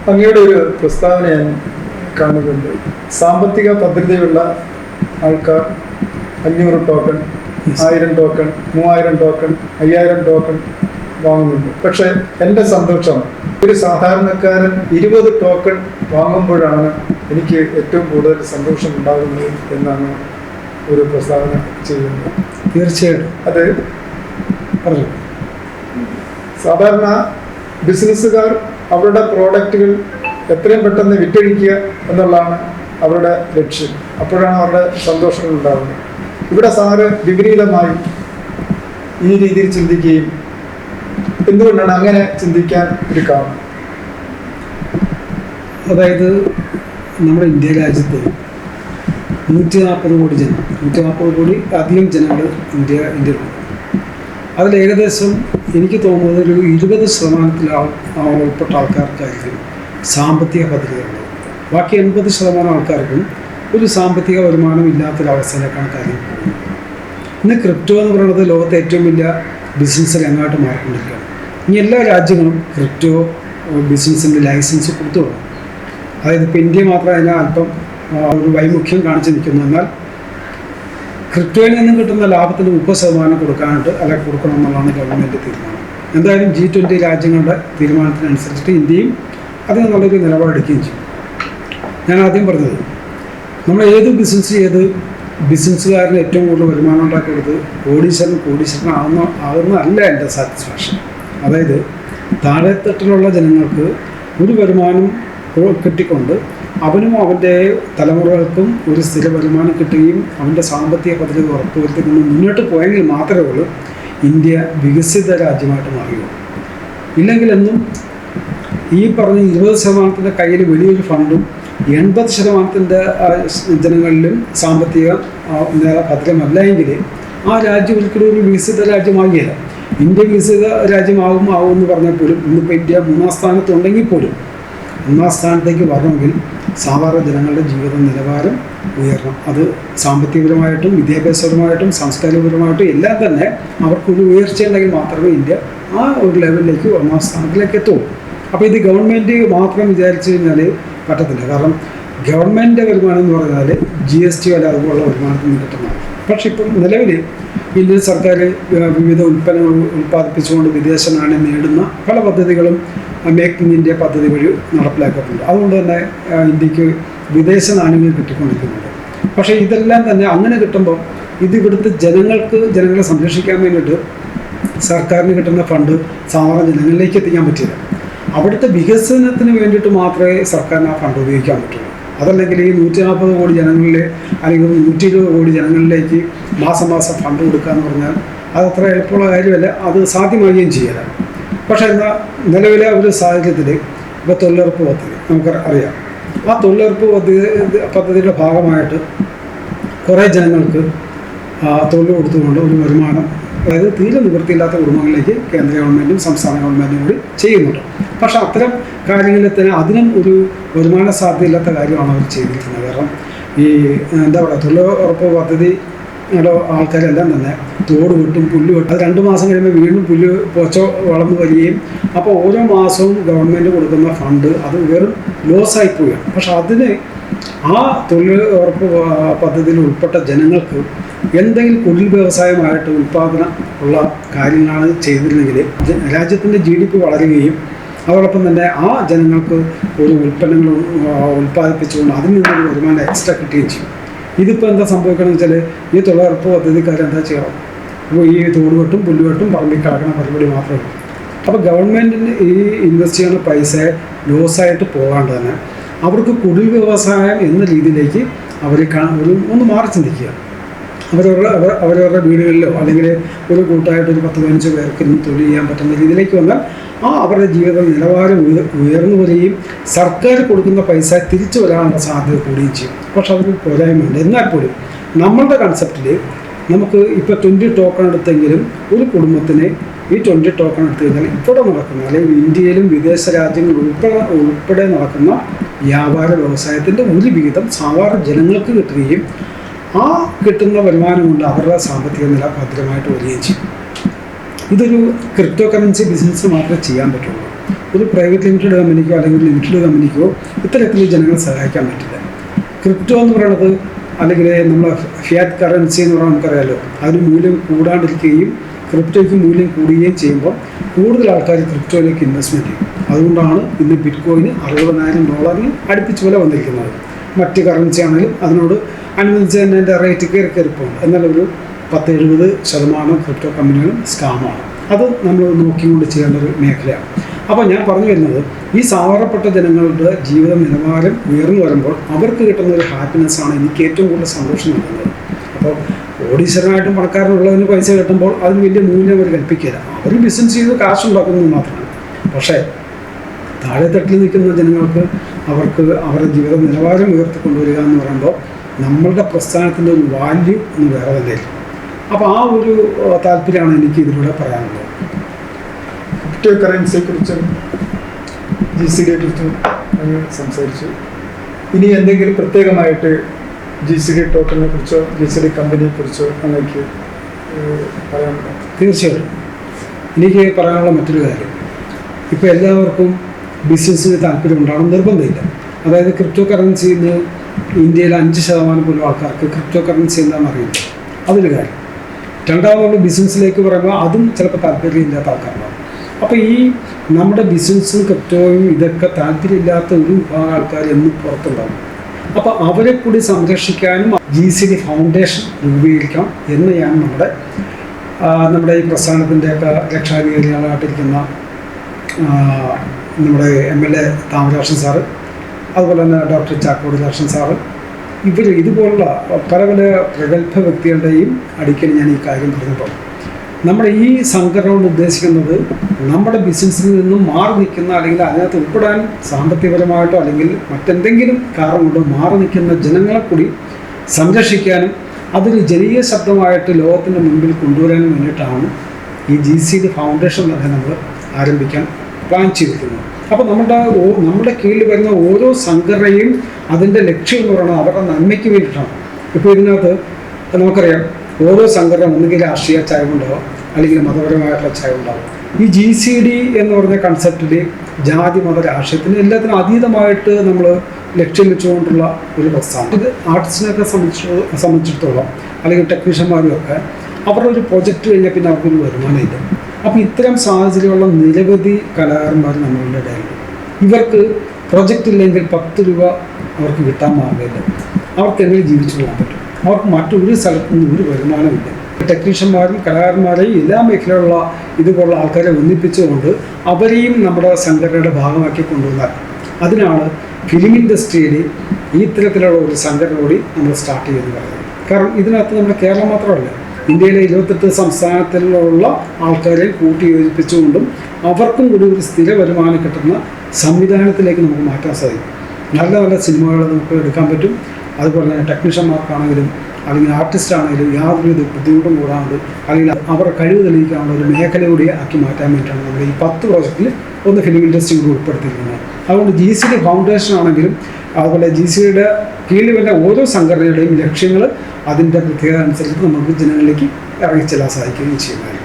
അങ്ങയുടെ ഒരു പ്രസ്താവന ഞാൻ കാണുന്നുണ്ട്. സാമ്പത്തിക ഭദ്രതയുള്ള ആൾക്കാർ 500 ടോക്കൺ, 1000 ടോക്കൺ, 3000 ടോക്കൺ, 5000 ടോക്കൺ വാങ്ങുന്നുണ്ട്. പക്ഷെ എൻ്റെ സന്തോഷം ഒരു സാധാരണക്കാരൻ 20 ടോക്കൺ വാങ്ങുമ്പോഴാണ് എനിക്ക് ഏറ്റവും കൂടുതൽ സന്തോഷം ഉണ്ടാകുന്നത് എന്നാണ് ഒരു പ്രസ്താവന ചെയ്യുന്നത്. തീർച്ചയായിട്ടും അത് പറഞ്ഞു. സാധാരണ ബിസിനസ്സുകാർ അവരുടെ പ്രോഡക്റ്റുകൾ എത്രയും പെട്ടെന്ന് വിറ്റഴിക്കുക എന്നുള്ളതാണ് അവരുടെ ലക്ഷ്യം. അപ്പോഴാണ് അവരുടെ സന്തോഷങ്ങൾ ഉണ്ടാകുന്നത്. ഇവിടെ സാറ് വിപരീതമായി ഈ രീതിയിൽ ചിന്തിക്കുകയും എന്തുകൊണ്ടാണ് അങ്ങനെ ചിന്തിക്കാൻ ഒരു കാരണം? അതായത് നമ്മുടെ ഇന്ത്യ രാജ്യത്ത് 140 കോടി ജനം, 140 കോടി അധികം ജനങ്ങൾ ഇന്ത്യയിലുണ്ട്. അതിൽ ഏകദേശം എനിക്ക് തോന്നുന്നത് ഒരു 20% ഉൾപ്പെട്ട ആൾക്കാർക്കായിരിക്കും സാമ്പത്തിക ഭദ്രതയുള്ളത്. ബാക്കി 80% ആൾക്കാർക്കും ഒരു സാമ്പത്തിക വരുമാനം ഇല്ലാത്തൊരവസ്ഥയിലേക്കാണ് കാര്യം പോകുന്നത്. ഇന്ന് ക്രിപ്റ്റോ എന്ന് പറയുന്നത് ലോകത്തെ ഏറ്റവും വലിയ ബിസിനസ് രംഗമായിട്ട് മാറിക്കൊണ്ടിരിക്കുകയാണ്. ഇനി എല്ലാ രാജ്യങ്ങളും ക്രിപ്റ്റോ ബിസിനസ്സിൻ്റെ ലൈസൻസ് കൊടുത്തു തുടങ്ങും. അതായത് ഇപ്പോൾ ഇന്ത്യ മാത്രം അതിനെ അല്പം ഒരു വൈമുഖ്യം കാണിച്ച് നിൽക്കുന്നു. എന്നാൽ ക്രിപ്റ്റോയിൽ നിന്നും കിട്ടുന്ന ലാഭത്തിന് 30% കൊടുക്കാനായിട്ട് അല്ലെങ്കിൽ കൊടുക്കണം എന്നുള്ളതാണ് ഗവൺമെൻറ് തീരുമാനം. എന്തായാലും G20 രാജ്യങ്ങളുടെ തീരുമാനത്തിനനുസരിച്ചിട്ട് ഇന്ത്യയും അതിന് നല്ലൊരു നിലപാടെടുക്കുകയും ചെയ്യും. ഞാൻ ആദ്യം പറഞ്ഞത് നമ്മൾ ഏത് ബിസിനസ്സുകാരന് ഏറ്റവും കൂടുതൽ വരുമാനം ഉണ്ടാക്കി കൊടുത്ത് കോടീശ്വരൻ ആകുന്നതല്ല എൻ്റെ സാറ്റിസ്ഫാക്ഷൻ. അതായത് താഴെത്തട്ടിലുള്ള ജനങ്ങൾക്ക് ഒരു വരുമാനം കിട്ടിക്കൊണ്ട് അവനും അവൻ്റെ തലമുറകൾക്കും ഒരു സ്ഥിര വരുമാനം കിട്ടുകയും അവൻ്റെ സാമ്പത്തിക പദ്ധതി ഉറപ്പുവരുത്തിക്കൊണ്ട് മുന്നോട്ട് പോയെങ്കിൽ മാത്രമേ ഉള്ളൂ ഇന്ത്യ വികസിത രാജ്യമായിട്ട് മാറുകയുള്ളൂ. ഇല്ലെങ്കിലെന്നും ഈ പറഞ്ഞ 20% കയ്യിൽ വലിയൊരു ഫണ്ടും 80% ജനങ്ങളിലും സാമ്പത്തിക ഭദ്രമല്ല എങ്കിൽ ആ രാജ്യം ഒരിക്കലും ഒരു വികസിത രാജ്യമാകില്ല. ഇന്ത്യ വികസിത രാജ്യമാകും എന്ന് പറഞ്ഞാൽ പോലും ഇന്നിപ്പോൾ ഇന്ത്യ 3ാം സ്ഥാനത്തുണ്ടെങ്കിൽ പോലും 1ാം സ്ഥാനത്തേക്ക് വരണമെങ്കിൽ സാധാരണ ജനങ്ങളുടെ ജീവിത നിലവാരം ഉയരണം. അത് സാമ്പത്തികപരമായിട്ടും വിദ്യാഭ്യാസപരമായിട്ടും സാംസ്കാരികപരമായിട്ടും എല്ലാം തന്നെ അവർക്കൊരു ഉയർച്ചയുണ്ടെങ്കിൽ മാത്രമേ ഇന്ത്യ ആ ഒരു ലെവലിലേക്ക് 1ാം സ്ഥാനത്തിലേക്ക് എത്തുള്ളൂ. അപ്പോൾ ഇത് ഗവൺമെൻറ് മാത്രം വിചാരിച്ചു കഴിഞ്ഞാൽ പറ്റത്തില്ല. കാരണം ഗവൺമെൻറ് വരുമാനം എന്ന് പറഞ്ഞാൽ GST അല്ല അതുപോലുള്ള വരുമാനത്തിൽ നിന്ന് കിട്ടുന്നതാണ്. പക്ഷെ ഇപ്പം നിലവിൽ ഇന്ത്യൻ സർക്കാർ വിവിധ ഉൽപ്പന്നങ്ങൾ ഉൽപ്പാദിപ്പിച്ചുകൊണ്ട് വിദേശ നാണ്യം നേടുന്ന പല പദ്ധതികളും മേക്ക് ഇൻ ഇന്ത്യ പദ്ധതി വഴി നടപ്പിലാക്കിയിട്ടുണ്ട്. അതുകൊണ്ട് തന്നെ ഇന്ത്യക്ക് വിദേശ നാണ്യങ്ങൾ കിട്ടിക്കൊണ്ടിരിക്കുന്നുണ്ട്. പക്ഷേ ഇതെല്ലാം തന്നെ അങ്ങനെ കിട്ടുമ്പോൾ ഇത് ഇവിടുത്തെ ജനങ്ങളെ സംരക്ഷിക്കാൻ വേണ്ടിയിട്ട് സർക്കാരിന് കിട്ടുന്ന ഫണ്ട് സാധാരണ ജനങ്ങളിലേക്ക് എത്തിക്കാൻ പറ്റില്ല. അവിടുത്തെ വികസനത്തിന് വേണ്ടിയിട്ട് മാത്രമേ സർക്കാരിന് ആ ഫണ്ട് ഉപയോഗിക്കാൻ പറ്റുള്ളൂ. അതല്ലെങ്കിൽ ഈ 140 കോടി ജനങ്ങളിൽ അല്ലെങ്കിൽ 120 കോടി ജനങ്ങളിലേക്ക് മാസം ഫണ്ട് കൊടുക്കുക എന്ന് പറഞ്ഞാൽ അതത്ര എളുപ്പമുള്ള കാര്യമല്ല. അത് സാധ്യമാകുകയും ചെയ്യല. പക്ഷേ എന്നാൽ നിലവിലെ ഒരു സാഹചര്യത്തിൽ ഇപ്പോൾ തൊഴിലുറപ്പ് പദ്ധതി നമുക്ക് അറിയാം. ആ തൊഴിലുറപ്പ് പദ്ധതിയുടെ ഭാഗമായിട്ട് കുറേ ജനങ്ങൾക്ക് തൊഴിൽ കൊടുത്തുകൊണ്ട് ഒരു വരുമാനം, അതായത് തീരെ നിവൃത്തിയില്ലാത്ത കുടുംബങ്ങളിലേക്ക് കേന്ദ്ര ഗവൺമെൻറ്റും സംസ്ഥാന ഗവൺമെൻറ്റും കൂടി ചെയ്യുന്നുണ്ട്. പക്ഷെ അത്തരം കാര്യങ്ങളിൽ തന്നെ അതിനും ഒരു വരുമാന സാധ്യതയില്ലാത്ത കാര്യമാണ് അവർ ചെയ്തിരിക്കുന്നത്. കാരണം ഈ തൊഴിലുറപ്പ് പദ്ധതിയുടെ ആൾക്കാരെല്ലാം തന്നെ തോട് വെട്ടും പുല്ല് വെട്ടും. അത് 2 മാസം കഴിയുമ്പോൾ വീണ്ടും പുല്ല് വളർന്നു വരികയും അപ്പോൾ ഓരോ മാസവും ഗവൺമെൻറ് കൊടുക്കുന്ന ഫണ്ട് അത് വെറും ലോസായി പോവുകയാണ്. പക്ഷെ അതിന് ആ തൊഴിലുറപ്പ് പദ്ധതിയിൽ ഉൾപ്പെട്ട ജനങ്ങൾക്ക് എന്തെങ്കിലും തൊഴിൽ വ്യവസായമായിട്ട് ഉൽപ്പാദനം ഉള്ള കാര്യങ്ങളാണ് ചെയ്തിരുന്നെങ്കിൽ രാജ്യത്തിൻ്റെ GDP വളരുകയും അതോടൊപ്പം തന്നെ ആ ജനങ്ങൾക്ക് ഒരു ഉൽപ്പന്നങ്ങൾ ഉൽപ്പാദിപ്പിച്ചുകൊണ്ട് അതിൽ നിന്നൊരു വരുമാനം എക്സ്ട്രാ കിട്ടുകയും ചെയ്യും. ഇതിപ്പോൾ എന്താ സംഭവിക്കണമെന്ന് വെച്ചാൽ ഈ തൊഴിലുറപ്പ് പദ്ധതിക്കാരെന്താ ചെയ്യണം? അപ്പോൾ ഈ തോട് വെട്ടും പുല്ല് വെട്ടും പറമ്പിൽ കിടക്കുന്ന പരിപാടി മാത്രമേ ഉള്ളൂ. അപ്പോൾ ഗവൺമെൻറ്റിന് ഈ ഇൻവെസ്റ്റ് ചെയ്യുന്ന പൈസ ലോസായിട്ട് പോകാണ്ട് തന്നെ അവർക്ക് കുടിൽ വ്യവസായം എന്ന രീതിയിലേക്ക് അവർ ഒന്ന് മാറി ചിന്തിക്കുക. അവരവരുടെ വീടുകളിലോ അല്ലെങ്കിൽ ഒരു കൂട്ടായിട്ട് ഒരു 10-15 പേർക്ക് തൊഴിൽ ചെയ്യാൻ പറ്റുന്ന രീതിയിലേക്ക് വന്നാൽ അവരുടെ ജീവിത നിലവാരം ഉയർന്നു വരികയും സർക്കാർ കൊടുക്കുന്ന പൈസ തിരിച്ചു വരാനുള്ള സാധ്യത കൂടുകയും ചെയ്യും. പക്ഷെ അതൊരു പോരായ്മയുണ്ട്. എന്നാൽ പോലും നമ്മളുടെ കൺസെപ്റ്റിൽ നമുക്ക് ഇപ്പോൾ 20 ടോക്കൺ എടുത്തെങ്കിലും ഒരു കുടുംബത്തിന് ഈ 20 ടോക്കൺ എടുത്തു കഴിഞ്ഞാൽ ഇവിടെ നടക്കുന്ന അല്ലെങ്കിൽ ഇന്ത്യയിലും വിദേശ രാജ്യങ്ങൾ ഉൾപ്പെടെ നടക്കുന്ന വ്യാപാര വ്യവസായത്തിൻ്റെ ഒരു വിഹിതം സാധാരണ ജനങ്ങൾക്ക് കിട്ടുകയും ആ കിട്ടുന്ന വരുമാനം കൊണ്ട് അവരുടെ സാമ്പത്തിക നില ഭദ്രമായിട്ട് വരികയും ചെയ്യും. ഇതൊരു ക്രിപ്റ്റോ കറൻസി ബിസിനസ് മാത്രമേ ചെയ്യാൻ പറ്റുള്ളൂ. ഒരു പ്രൈവറ്റ് ലിമിറ്റഡ് കമ്പനിക്കോ അല്ലെങ്കിൽ ലിമിറ്റഡ് കമ്പനിക്കോ ഇത്തരത്തിൽ ജനങ്ങളെ സഹായിക്കാൻ പറ്റില്ല. ക്രിപ്റ്റോ എന്ന് പറയുന്നത് അല്ലെങ്കിൽ നമ്മളെ ഫിയാറ്റ് കറൻസി എന്ന് പറഞ്ഞാൽ നമുക്കറിയാമല്ലോ, അതിന് മൂല്യം കൂടാണ്ടിരിക്കുകയും ക്രിപ്റ്റോയ്ക്ക് മൂല്യം കൂടുകയും ചെയ്യുമ്പോൾ കൂടുതൽ ആൾക്കാർ ക്രിപ്റ്റോയിലേക്ക് ഇൻവെസ്റ്റ്മെൻറ്റ് ചെയ്യും. അതുകൊണ്ടാണ് ഇന്ന് ബിറ്റ് കോയിന് $60,000 അടുപ്പിച്ച് വില വന്നിരിക്കുന്നത്. മറ്റ് കറൻസി ആണെങ്കിലും അതിനോട് അനുബന്ധിച്ച് തന്നെ അതിൻ്റെ റേറ്റ് കയറിപ്പോകും. എന്നാൽ ഒരു 70% ക്രിപ്റ്റോ കമ്പനികളും സ്കാമാണ്. അത് നമ്മൾ നോക്കിക്കൊണ്ട് ചെയ്യേണ്ട ഒരു മേഖലയാണ്. അപ്പോൾ ഞാൻ പറഞ്ഞു വരുന്നത്, ഈ സാധാരണപ്പെട്ട ജനങ്ങളുടെ ജീവിത നിലവാരം ഉയർന്നു വരുമ്പോൾ അവർക്ക് കിട്ടുന്ന ഒരു ഹാപ്പിനെസ്സാണ് എനിക്ക് ഏറ്റവും കൂടുതൽ സന്തോഷം നൽകുന്നത്. അപ്പോൾ കോടീശ്വരനായിട്ടും പണക്കാരനുള്ളതിന് പൈസ കിട്ടുമ്പോൾ അതിന് വലിയ മൂല്യം അവർ കൽപ്പിക്കില്ല. അവർ ബിസിനസ് ചെയ്ത് കാശുണ്ടാക്കുന്നത് മാത്രമാണ്. പക്ഷേ താഴെത്തട്ടിൽ നിൽക്കുന്ന ജനങ്ങൾക്ക് അവർക്ക് അവരുടെ ജീവിത നിലവാരം ഉയർത്തിക്കൊണ്ടുവരിക എന്ന് പറയുമ്പോൾ നമ്മളുടെ പ്രസ്ഥാനത്തിൻ്റെ ഒരു വാല്യൂ എന്ന് വേറെ തന്നെയില്ല. അപ്പോൾ ആ ഒരു താല്പര്യമാണ് എനിക്ക് ഇതിലൂടെ പറയാനുള്ളത്. ക്രിപ്റ്റോ കറൻസിയെക്കുറിച്ചും GCD കുറിച്ചും സംസാരിച്ചു. ഇനി എന്തെങ്കിലും പ്രത്യേകമായിട്ട് GCD ടോക്കണിനെ കുറിച്ചോ GCD കമ്പനിയെ കുറിച്ചോ അങ്ങേക്ക് പറയാനുണ്ടോ? തീർച്ചയായിട്ടും എനിക്ക് പറയാനുള്ള മറ്റൊരു കാര്യം, ഇപ്പോൾ എല്ലാവർക്കും ബിസിനസ്സിന് താല്പര്യം ഉണ്ടാകണം നിർബന്ധമില്ല. അതായത് ക്രിപ്റ്റോ കറൻസിയിൽ നിന്ന് ഇന്ത്യയിൽ 5% പോലും ആൾക്കാർക്ക് ക്രിപ്റ്റോ കറൻസി എന്താണെന്ന് അറിയില്ല. അതൊരു കാര്യം. രണ്ടാമതുള്ള ബിസിനസ്സിലേക്ക് പറയുമ്പോൾ അതും ചിലപ്പോൾ താല്പര്യമില്ലാത്ത ആൾക്കാരുണ്ടാകും. അപ്പോൾ ഈ നമ്മുടെ ബിസിനസ്സും ക്രിപ്റ്റോയും ഇതൊക്കെ താല്പര്യമില്ലാത്ത ഒരു വിഭാഗം ആൾക്കാർ എന്നും പുറത്തുണ്ടാകും. അപ്പോൾ അവരെ കൂടി സംരക്ഷിക്കാനും GCD ഫൗണ്ടേഷൻ രൂപീകരിക്കാം എന്ന് ഞാൻ നമ്മുടെ ഈ പ്രസ്ഥാനത്തിൻ്റെയൊക്കെ രക്ഷാധികാരികളായിട്ടിരിക്കുന്ന നമ്മുടെ MLA താമരാക്ഷൻ സാറ്, അതുപോലെ തന്നെ ഡോക്ടർ ചാക്കോട് ദർശൻ സാറ്, ഇതുപോലുള്ള പല പല പ്രഗത്ഭ വ്യക്തികളുടെയും അടുക്കൽ ഞാൻ ഈ കാര്യം പറഞ്ഞപ്പോൾ നമ്മുടെ ഈ സംഘടനയോട് ഉദ്ദേശിക്കുന്നത് നമ്മുടെ ബിസിനസ്സിൽ നിന്നും മാറി നിൽക്കുന്ന അല്ലെങ്കിൽ അതിനകത്ത് ഉൾപ്പെടാൻ സാമ്പത്തികപരമായിട്ടോ അല്ലെങ്കിൽ മറ്റെന്തെങ്കിലും കാരണം കൊണ്ട് മാറി നിൽക്കുന്ന ജനങ്ങളെ കൂടി സംരക്ഷിക്കാനും അതൊരു ജനീയ ശബ്ദമായിട്ട് ലോകത്തിൻ്റെ മുൻപിൽ കൊണ്ടുവരാനും വേണ്ടിയിട്ടാണ് ഈ GCD ഫൗണ്ടേഷൻ തന്നെ നമ്മൾ ആരംഭിക്കാൻ പ്ലാൻ ചെയ്തിരിക്കുന്നത്. അപ്പോൾ നമ്മുടെ കീഴിൽ വരുന്ന ഓരോ സംഘടനയും അതിൻ്റെ ലക്ഷ്യം എന്ന് പറയുന്നത് അവരുടെ നന്മയ്ക്ക് വേണ്ടിയിട്ടാണ്. ഇപ്പോൾ ഇതിനകത്ത് നമുക്കറിയാം, ഓരോ സംഘടന ഒന്നുകിൽ രാഷ്ട്രീയ ചായവുണ്ടാവും അല്ലെങ്കിൽ മതപരമായിട്ടുള്ള ചായവുണ്ടാവും. ഈ GCD എന്ന് പറഞ്ഞ കൺസെപ്റ്റിൽ ജാതി മത രാഷ്ട്രീയത്തിന് എല്ലാത്തിനും അതീതമായിട്ട് നമ്മൾ ലക്ഷ്യം വെച്ചുകൊണ്ടുള്ള ഒരു പ്രസ്ഥാനം. ഇത് ആർട്ടിസ്റ്റിനൊക്കെ സംബന്ധിച്ചിടത്തോളം അല്ലെങ്കിൽ ടെക്നീഷ്യന്മാരും ഒക്കെ അവരുടെ ഒരു പ്രൊജക്റ്റ് കഴിഞ്ഞാൽ പിന്നെ അവർക്കൊരു വരുമാനമില്ല. അപ്പോൾ ഇത്തരം സാഹചര്യമുള്ള നിരവധി കലാകാരന്മാർ നമ്മളുടെ ഇടയിലുണ്ട്. ഇവർക്ക് പ്രൊജക്റ്റ് ഇല്ലെങ്കിൽ 10 രൂപ അവർക്ക് കിട്ടാൻ മാർഗ്ഗമില്ല. അവർക്ക് എങ്ങനെ ജീവിച്ചു പോകാൻ പറ്റും? അവർക്ക് മറ്റൊരു സ്ഥലത്തു നിന്ന് ഒരു വരുമാനമില്ല. ടെക്നീഷ്യന്മാരും കലാകാരന്മാരെയും എല്ലാ മേഖലയിലുള്ള ഇതുപോലുള്ള ആൾക്കാരെ ഒന്നിപ്പിച്ചുകൊണ്ട് അവരെയും നമ്മുടെ സംഘടനയുടെ ഭാഗമാക്കി കൊണ്ടുവന്നാൽ, അതിനാണ് ഫിലിം ഇൻഡസ്ട്രിയിൽ ഈ ഇത്തരത്തിലുള്ള ഒരു സംഘടന കൂടി നമ്മൾ സ്റ്റാർട്ട് ചെയ്യുന്നത് പറയുന്നത്. കാരണം ഇതിനകത്ത് നമ്മുടെ കേരളം മാത്രമല്ല, ഇന്ത്യയിലെ 28 സംസ്ഥാനത്തിലുള്ള ആൾക്കാരെ കൂട്ടി യോജിപ്പിച്ചുകൊണ്ടും അവർക്കും കൂടി ഒരു സ്ഥിര വരുമാനം കിട്ടുന്ന സംവിധാനത്തിലേക്ക് നമുക്ക് മാറ്റാൻ സാധിക്കും. നല്ല നല്ല സിനിമകൾ നമുക്ക് എടുക്കാൻ പറ്റും. അതുപോലെ തന്നെ ടെക്നീഷ്യന്മാർക്കാണെങ്കിലും അല്ലെങ്കിൽ ആർട്ടിസ്റ്റ് ആണെങ്കിലും യാതൊരു ബുദ്ധിമുട്ടും കൂടാണ്ട് അല്ലെങ്കിൽ അവരുടെ കഴിവ് തെളിയിക്കാനുള്ള ഒരു മേഖല കൂടി ആക്കി മാറ്റാൻ വേണ്ടിയിട്ടാണ് നമ്മുടെ ഈ 10 പ്രോജക്റ്റിൽ ഒന്ന് ഫിലിം ഇൻഡസ്ട്രി കൂടി ഉൾപ്പെടുത്തിയിരിക്കുന്നത്. അതുകൊണ്ട് GCD ഫൗണ്ടേഷൻ ആണെങ്കിലും അതുപോലെ GCDയുടെ കീഴിൽ വരുന്ന ഓരോ സംഘടനയുടെയും ലക്ഷ്യങ്ങൾ അതിൻ്റെ പ്രത്യേകത അനുസരിച്ച് നമുക്ക് ജനങ്ങളിലേക്ക് ഇറങ്ങിച്ചെല്ലാൻ സാധിക്കുകയും ചെയ്യുന്നതായിരിക്കും.